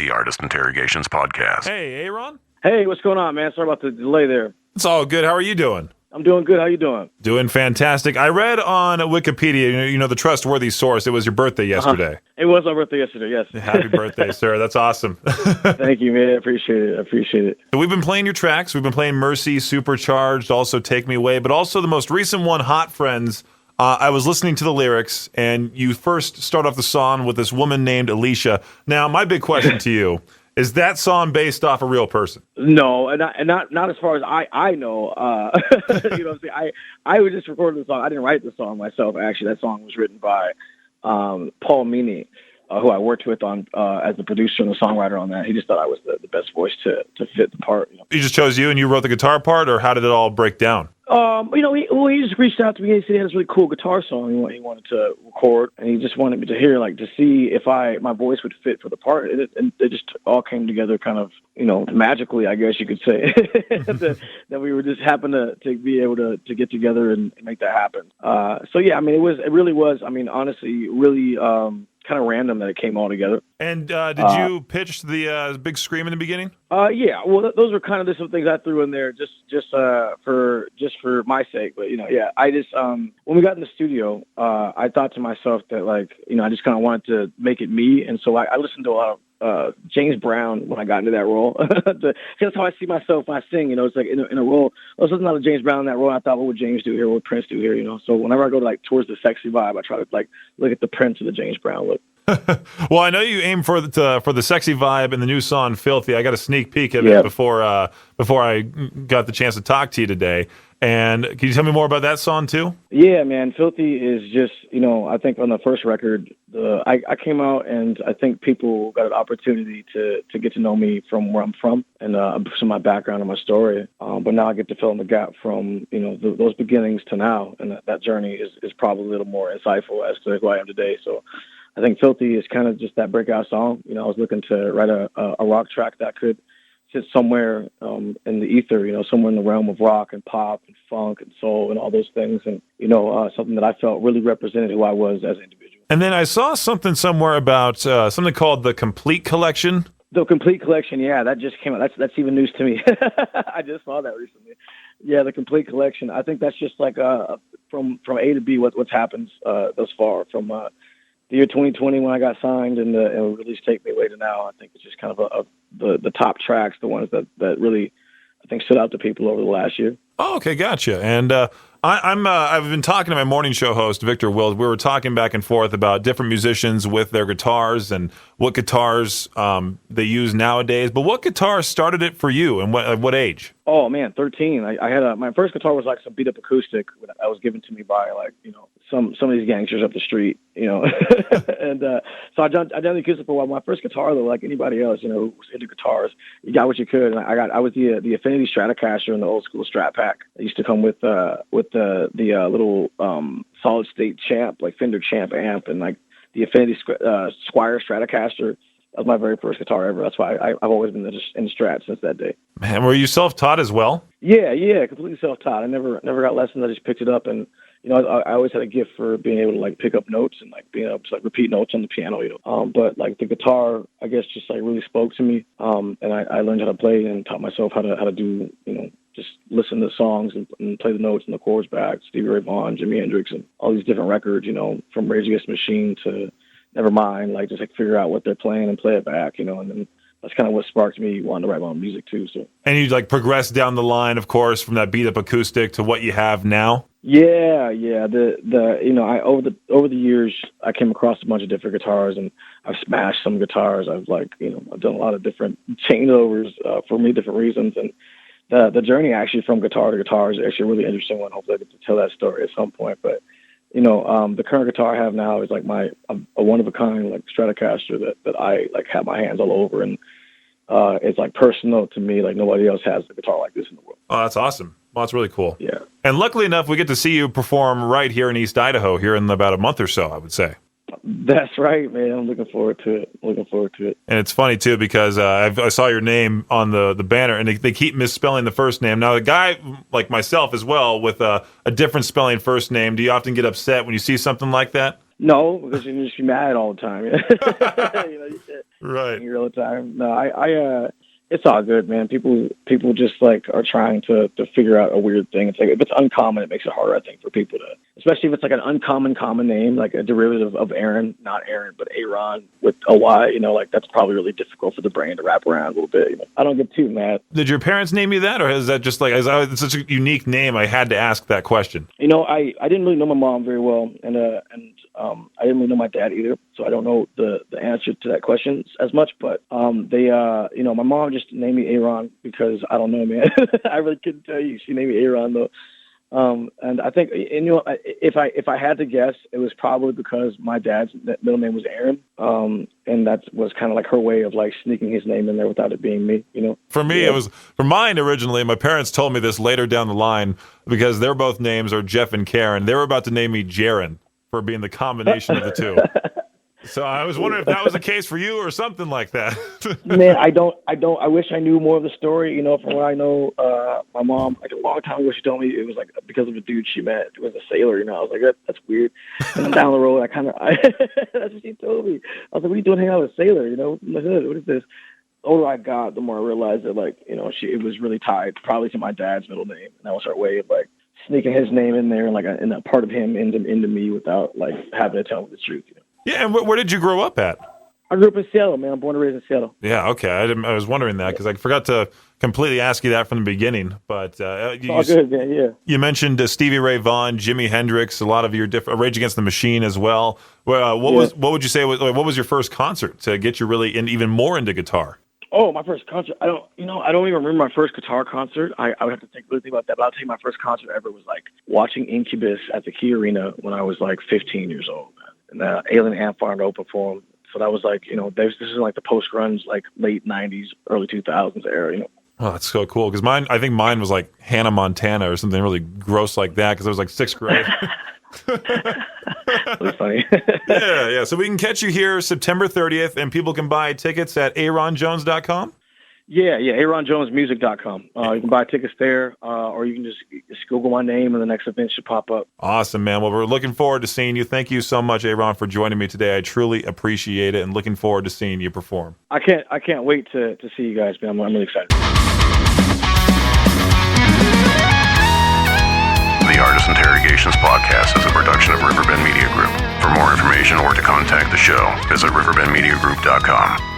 the Artist Interrogations podcast. Hey, Ayron? Hey, what's going on, man? Sorry about the delay there. It's all good. How are you doing? I'm doing good. How you doing? Doing fantastic. I read on Wikipedia, the trustworthy source, it was your birthday yesterday. It was my birthday yesterday, yes. Happy birthday, sir. That's awesome. Thank you, man. I appreciate it. So we've been playing your tracks. We've been playing Mercy, Supercharged, also Take Me Away, but also the most recent one, Hot Friends. I was listening to the lyrics, and you first start off the song with this woman named Alicia. Now, my big question to you, is that song based off a real person? No, and not as far as I know. You know what I'm saying? I was just recording the song. I didn't write the song myself. Actually, that song was written by Paul Meany, who I worked with on as the producer and the songwriter on that. He just thought I was the best voice to fit the part. He just chose you, and you wrote the guitar part, or how did it all break down? He just reached out to me and said he had this really cool guitar song he wanted to record, and he just wanted me to hear, to see if my voice would fit for the part. And it just all came together kind of, magically, I guess you could say, that we were just happened to be able to get together and make that happen. It really was, honestly, really kind of random that it came all together. And did you pitch the big scream in the begining? Yeah. Well, those are kind of some things I threw in there just for my sake. But I just when we got in the studio, I thought to myself that I just kind of wanted to make it me, and so I listened to a lot of James Brown when I got into that role. That's how I see myself when I sing. It's like in a role. I was listening to James Brown in that role. And I thought, what would James do here? What would Prince do here? So whenever I go to towards the sexy vibe, I try to look at the Prince of the James Brown look. Well, I know you aim for the sexy vibe in the new song "Filthy." I got a sneak peek of it before I got the chance to talk to you today. And can you tell me more about that song too? Yeah, man. "Filthy" is just I think on the first record, I came out and I think people got an opportunity to get to know me from where I'm from and some of my background and my story. But now I get to fill in the gap from those beginnings to now, and that journey is probably a little more insightful as to who I am today. So I think "Filthy" is kind of just that breakout song. I was looking to write a rock track that could sit somewhere in the ether, somewhere in the realm of rock and pop and funk and soul and all those things. And, something that I felt really represented who I was as an individual. And then I saw something somewhere about something called the Complete Collection. The Complete Collection, yeah, that just came out. That's even news to me. I just saw that recently. Yeah, the Complete Collection. I think that's just from A to B what's happened thus far from the year 2020 when I got signed and release Take Me Away to now. I think it's just kind of the top tracks, the ones that really I think stood out to people over the last year. Oh, okay, gotcha. And I've been talking to my morning show host Victor Wills. We were talking back and forth about different musicians with their guitars and what guitars they use nowadays. But what guitar started it for you, and what age? Oh man, 13. I had my first guitar was some beat up acoustic that was given to me by some of these gangsters up the street, and so I done the acoustic for a while. My first guitar though, like anybody else, who was into guitars, you got what you could. And I was the Affinity Stratocaster in the old school Strat Pack. It used to come with the little solid state champ, Fender Champ amp, and the Affinity Squire Stratocaster. That was my very first guitar ever. That's why I've always been in Strat since that day. Man, were you self-taught as well? Yeah, completely self-taught. I never got lessons. I just picked it up, and I always had a gift for being able to pick up notes and being able to repeat notes on the piano. But the guitar, I guess, just really spoke to me. And I learned how to play and taught myself how to do just listen to songs and play the notes and the chords back. Stevie Ray Vaughan, Jimi Hendrix, and all these different records. From Rage Against the Machine to Nevermind, just figure out what they're playing and play it back, and then that's kind of what sparked me wanting to write my own music too. So. And you progress down the line, of course, from that beat up acoustic to what you have now. Yeah. I over the years I came across a bunch of different guitars, and I've smashed some guitars. I've I've done a lot of different changeovers for many different reasons, and the journey actually from guitar to guitar is actually a really interesting one. Hopefully I get to tell that story at some point, but. The current guitar I have now is a one of a kind Stratocaster that I have my hands all over, and it's personal to me. Nobody else has a guitar like this in the world. Oh, that's awesome. Well, that's really cool. Yeah. And luckily enough, we get to see you perform right here in East Idaho here in about a month or so, I would say. That's right, man. I'm looking forward to it. And it's funny, too, because I saw your name on the banner, and they keep misspelling the first name. Now, a guy like myself as well with a different spelling first name, do you often get upset when you see something like that? No, because you're just mad all the time. You can't Right. angry all the time. No, it's all good, man. People just like are trying to figure out a weird thing. It's like if it's uncommon, it makes it harder, I think, for people to, especially if it's like an uncommon common name, like a derivative of Aaron, not Aaron, but Ayron with a Y. Like that's probably really difficult for the brain to wrap around a little bit. I don't get too mad. Did your parents name you that, or is that just like it's such a unique name? I had to ask that question. I didn't really know my mom very well, and I didn't really know my dad either, so I don't know the answer to that question as much. But my mom just named me Ayron because I don't know, man. I really couldn't tell you. She named me Ayron though. And I think, if I had to guess, it was probably because my dad's middle name was Aaron. And that was kind of like her way of like sneaking his name in there without it being me, For me, It was for mine originally. My parents told me this later down the line because their both names are Jeff and Karen. They were about to name me Jaron for being the combination of the two. So I was wondering if that was the case for you or something like that. Man, I wish I knew more of the story. From what I know, my mom, like a long time ago, she told me it was like because of a dude she met who was a sailor. I was like, that's weird. And then down the road, that's what she told me. I was like, what are you doing hanging out with a sailor? In the hood, what is this? The older I got, the more I realized that, it was really tied probably to my dad's middle name. And that was her way of, sneaking his name in there and a part of him into me without, having to tell me the truth, Yeah, and where did you grow up at? I grew up in Seattle, man. I'm born and raised in Seattle. Yeah, okay. I was wondering that because I forgot to completely ask you that from the beginning. But good, man. Yeah. You mentioned Stevie Ray Vaughan, Jimi Hendrix, a lot of your Rage Against the Machine as well. What would you say? What was your first concert to get you really even more into guitar? Oh, my first concert. I don't even remember my first guitar concert. I would have to think about that. But I'll tell you, my first concert ever was watching Incubus at the Key Arena when I was 15 years old. And Alien Ant Farm to open for him. So that was this is the post-grunge, late 90s, early 2000s era, Oh, that's so cool. Because I think mine was Hannah Montana or something really gross like that because I was sixth grade. That's funny. Yeah. So we can catch you here September 30th, and people can buy tickets at ayronjones.com? Yeah, AyronJonesMusic.com. You can buy tickets there, or you can just Google my name, and the next event should pop up. Awesome, man. Well, we're looking forward to seeing you. Thank you so much, Ayron, for joining me today. I truly appreciate it, and looking forward to seeing you perform. I can't wait to see you guys, man. I'm really excited. The Artist Interrogations podcast is a production of Riverbend Media Group. For more information or to contact the show, visit riverbendmediagroup.com.